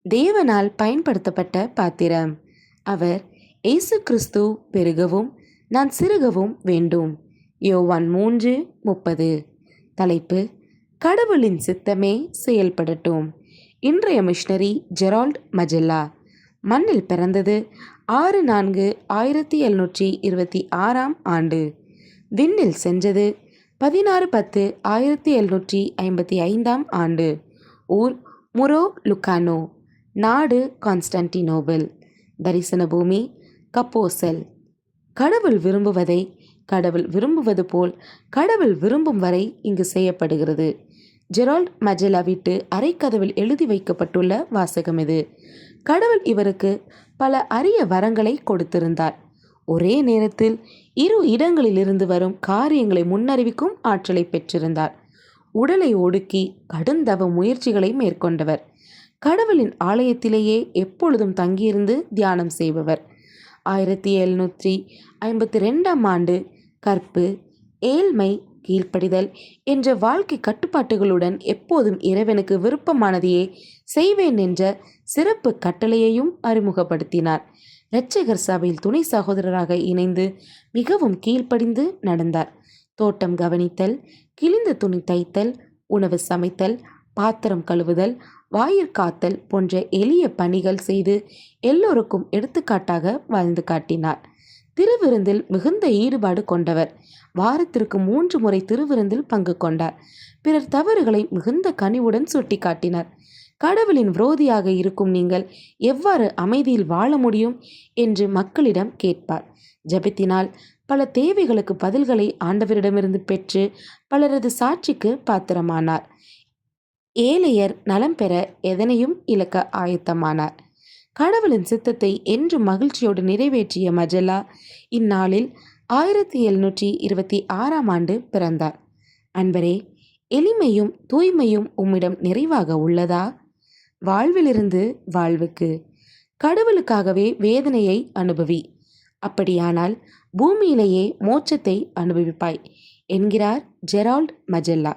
தேவனால் பயன்படுத்தப்பட்ட பாத்திரம். அவர் இயேசு கிறிஸ்து பெருகவும் நான் சிறுகவும் வேண்டும். யோவான் 3:30. தலைப்பு: கடவுளின் சித்தமே செயல்படட்டும். இன்றைய மிஷனரி ஜெரால்ட் மஜெல்லா. மண்ணில் பிறந்தது 6/4/1726 ஆண்டு. விண்ணில் சென்றது 16/10/1755 ஆண்டு. ஊர் முரோ லுக்கானோ. நாடு கான்ஸ்டன்டினோபிள். தரிசன பூமி கப்போசல். கடவுள் விரும்புவதை கடவுள் விரும்புவது போல் கடவுள் விரும்பும் வரை இங்கு செய்யப்படுகிறது. ஜெரால்ட் மஜெல்லா வீட்டு அறைக்கதவில் எழுதி வைக்கப்பட்டுள்ள வாசகம் இது. கடவுள் இவருக்கு பல அரிய வரங்களை கொடுத்திருந்தார். ஒரே நேரத்தில் 2 இடங்களிலிருந்து வரும் காரியங்களை முன்னறிவிக்கும் ஆற்றலை பெற்றிருந்தார். உடலை ஒடுக்கி கடுந்தவ முயற்சிகளை மேற்கொண்டவர். கடவுளின் ஆலயத்திலேயே எப்பொழுதும் தங்கியிருந்து தியானம் செய்பவர். 1752 ஆண்டு கற்பு, ஏழ்மை, கீழ்ப்படிதல் என்ற வாழ்க்கை கட்டுப்பாட்டுகளுடன் எப்போதும் இறைவனுக்கு விருப்பமானதையே செய்வேன் என்ற சிறப்பு கட்டளையையும் அறிமுகப்படுத்தினார். இரட்சகர் சபையில் துணை சகோதரராக இணைந்து மிகவும் கீழ்ப்படிந்து நடந்தார். தோட்டம் கவனித்தல், கிழிந்த துணி தைத்தல், உணவு சமைத்தல், பாத்திரம் கழுவுதல், வாயிற்காத்தல் போன்ற எளிய பணிகள் செய்து எல்லோருக்கும் எடுத்துக்காட்டாக வாழ்ந்து காட்டினார். திருவிருந்தில் மிகுந்த ஈடுபாடு கொண்டவர். வாரத்திற்கு 3 முறை திருவிருந்தில் பங்கு கொண்டார். பிறர் தவறுகளை மிகுந்த கனிவுடன் சுட்டி காட்டினார். கடவுளின் விரோதியாக இருக்கும் நீங்கள் எவ்வாறு அமைதியில் வாழ முடியும் என்று மக்களிடம் கேட்பார். ஜெபத்தினால் பல தேவைகளுக்கு பதில்களை ஆண்டவரிடமிருந்து பெற்று பலரது சாட்சிக்கு பாத்திரமானார். ஏழையர் நலம் பெற எதனையும் இழக்க ஆயத்தமானார். கடவுளின் சித்தத்தை என்று மகிழ்ச்சியோடு நிறைவேற்றிய மஜெல்லா இந்நாளில் 1726 ஆண்டு பிறந்தார். அன்பரே, எளிமையும் தூய்மையும் உம்மிடம் நிறைவாக உள்ளதா? வாழ்விலிருந்து வாழ்வுக்கு, கடவுளுக்காகவே வேதனையை அனுபவி. அப்படியானால் பூமியிலேயே மோட்சத்தை அனுபவிப்பாய் என்கிறார் ஜெரால்ட் மஜெல்லா.